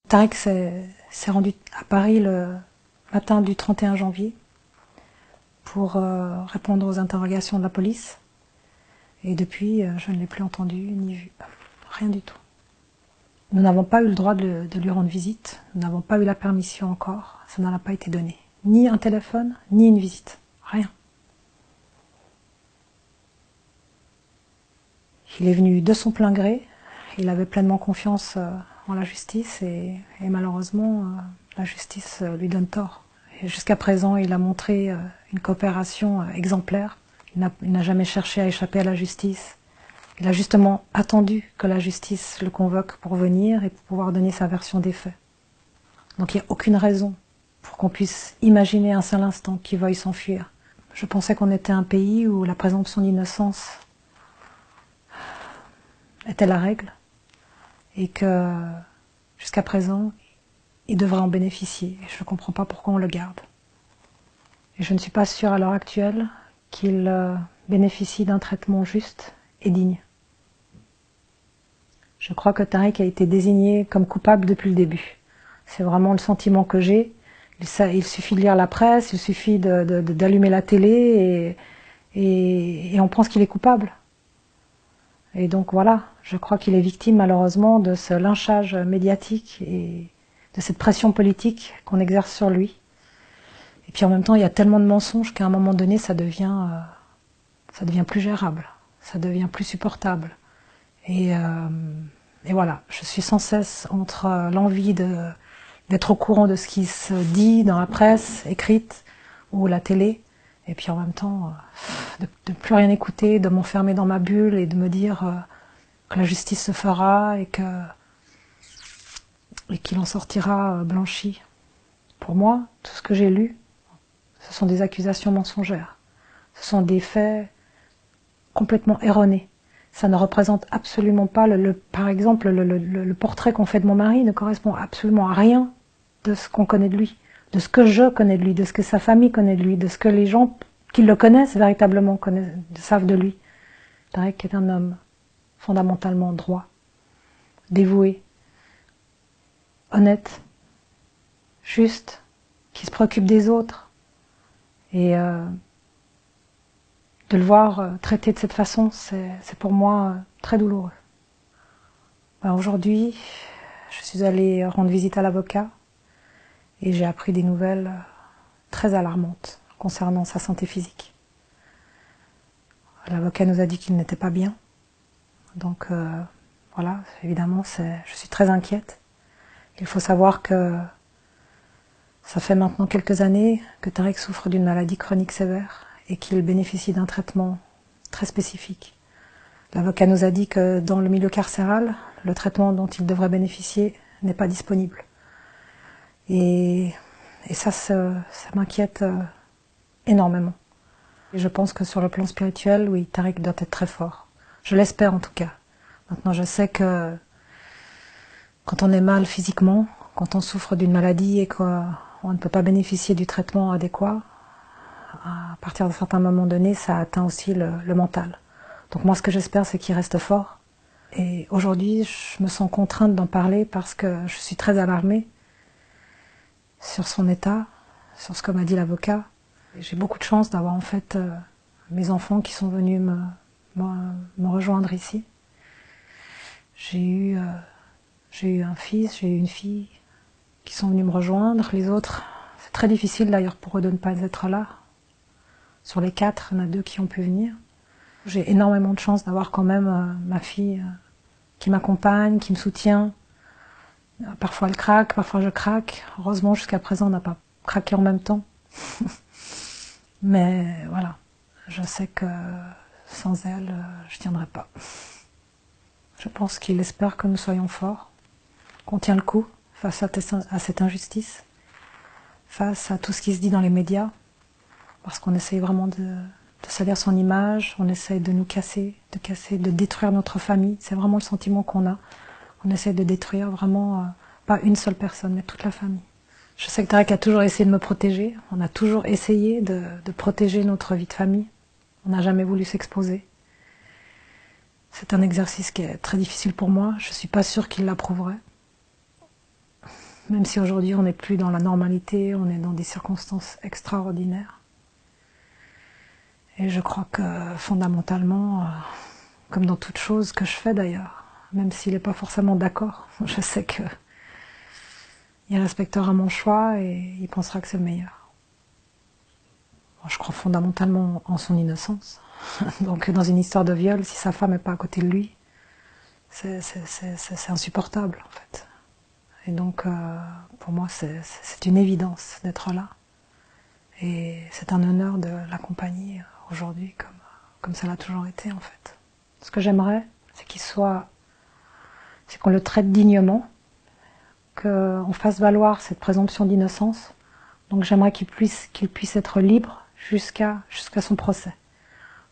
Tarek s'est rendu à Paris le matin du 31 janvier pour répondre aux interrogations de la police. Et depuis, je ne l'ai plus entendu ni vu. Rien du tout. Nous n'avons pas eu le droit de lui rendre visite. Nous n'avons pas eu la permission encore. Ça n'en a pas été donné. Ni un téléphone, ni une visite. Rien. Il est venu de son plein gré. Il avait pleinement confiance en la justice et malheureusement, la justice lui donne tort. Jusqu'à présent, il a montré une coopération exemplaire. Il n'a jamais cherché à échapper à la justice. Il a justement attendu que la justice le convoque pour venir et pour pouvoir donner sa version des faits. Donc il n'y a aucune raison pour qu'on puisse imaginer un seul instant qu'il veuille s'enfuir. Je pensais qu'on était un pays où la présomption d'innocence était la règle et que jusqu'à présent, il devrait en bénéficier. Et je ne comprends pas pourquoi on le garde. Et je ne suis pas sûre à l'heure actuelle qu'il bénéficie d'un traitement juste et digne. Je crois que Tarek a été désigné comme coupable depuis le début. C'est vraiment le sentiment que j'ai. Il suffit de lire la presse, il suffit d'allumer la télé et on pense qu'il est coupable. Et donc voilà, je crois qu'il est victime malheureusement de ce lynchage médiatique et de cette pression politique qu'on exerce sur lui. Et puis en même temps, il y a tellement de mensonges qu'à un moment donné, ça devient plus gérable, ça devient plus supportable. Et voilà, je suis sans cesse entre l'envie d'être au courant de ce qui se dit dans la presse écrite ou la télé, et puis en même temps de ne plus rien écouter, de m'enfermer dans ma bulle et de me dire que la justice se fera et qu'il en sortira blanchi. Pour moi, tout ce que j'ai lu, ce sont des accusations mensongères. Ce sont des faits complètement erronés. Ça ne représente absolument pas, par exemple, le portrait qu'on fait de mon mari ne correspond absolument à rien de ce qu'on connaît de lui, de ce que je connais de lui, de ce que sa famille connaît de lui, de ce que les gens qui le connaissent véritablement savent de lui. Tarek est un homme fondamentalement droit, dévoué, honnête, juste, qui se préoccupe des autres. Et de le voir traité de cette façon, c'est pour moi très douloureux. Aujourd'hui, je suis allée rendre visite à l'avocat et j'ai appris des nouvelles très alarmantes concernant sa santé physique. L'avocat nous a dit qu'il n'était pas bien. Donc voilà, évidemment, je suis très inquiète. Il faut savoir que ça fait maintenant quelques années que Tarek souffre d'une maladie chronique sévère et qu'il bénéficie d'un traitement très spécifique. L'avocat nous a dit que dans le milieu carcéral, le traitement dont il devrait bénéficier n'est pas disponible. Et ça m'inquiète énormément. Et je pense que sur le plan spirituel, oui, Tarek doit être très fort. Je l'espère en tout cas. Maintenant, je sais que quand on est mal physiquement, quand on souffre d'une maladie et qu'on ne peut pas bénéficier du traitement adéquat, à partir d'un certain moment donné, ça atteint aussi le mental. Donc moi, ce que j'espère, c'est qu'il reste fort. Et aujourd'hui, je me sens contrainte d'en parler parce que je suis très alarmée sur son état, sur ce que m'a dit l'avocat. J'ai beaucoup de chance d'avoir en fait mes enfants qui sont venus me rejoindre ici. J'ai eu un fils, j'ai eu une fille qui sont venus me rejoindre. Les autres, c'est très difficile d'ailleurs pour eux de ne pas être là. Sur les 4, il y en a 2 qui ont pu venir. J'ai énormément de chance d'avoir quand même ma fille qui m'accompagne, qui me soutient. Parfois elle craque, parfois je craque. Heureusement, jusqu'à présent, on n'a pas craqué en même temps. Mais voilà, je sais que sans elle, je ne tiendrai pas. Je pense qu'il espère que nous soyons forts, qu'on tient le coup face à cette injustice, face à tout ce qui se dit dans les médias, parce qu'on essaye vraiment de salir son image, on essaye de nous casser, de détruire notre famille. C'est vraiment le sentiment qu'on a. On essaye de détruire vraiment, pas une seule personne, mais toute la famille. Je sais que Tarek a toujours essayé de me protéger. On a toujours essayé de protéger notre vie de famille. On n'a jamais voulu s'exposer. C'est un exercice qui est très difficile pour moi. Je ne suis pas sûre qu'il l'approuverait. même si aujourd'hui on n'est plus dans la normalité, on est dans des circonstances extraordinaires. Et je crois que fondamentalement, comme dans toute chose que je fais d'ailleurs, même s'il n'est pas forcément d'accord, je sais que il respectera mon choix et il pensera que c'est le meilleur. Bon, je crois fondamentalement en son innocence. Donc dans une histoire de viol, si sa femme n'est pas à côté de lui, c'est insupportable en fait. Et donc pour moi c'est une évidence d'être là. Et c'est un honneur de l'accompagner aujourd'hui comme ça l'a toujours été en fait. Ce que j'aimerais, c'est qu'on le traite dignement, qu'on fasse valoir cette présomption d'innocence. Donc j'aimerais qu'il puisse être libre jusqu'à son procès,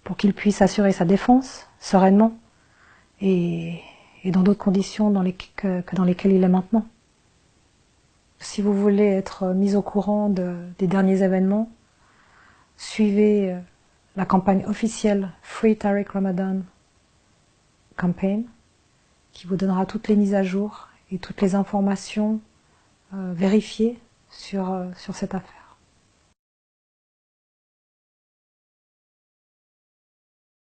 pour qu'il puisse assurer sa défense sereinement et dans d'autres conditions que dans lesquelles il est maintenant. Si vous voulez être mis au courant des derniers événements, suivez la campagne officielle Free Tariq Ramadan Campaign, qui vous donnera toutes les mises à jour et toutes les informations vérifiées sur cette affaire.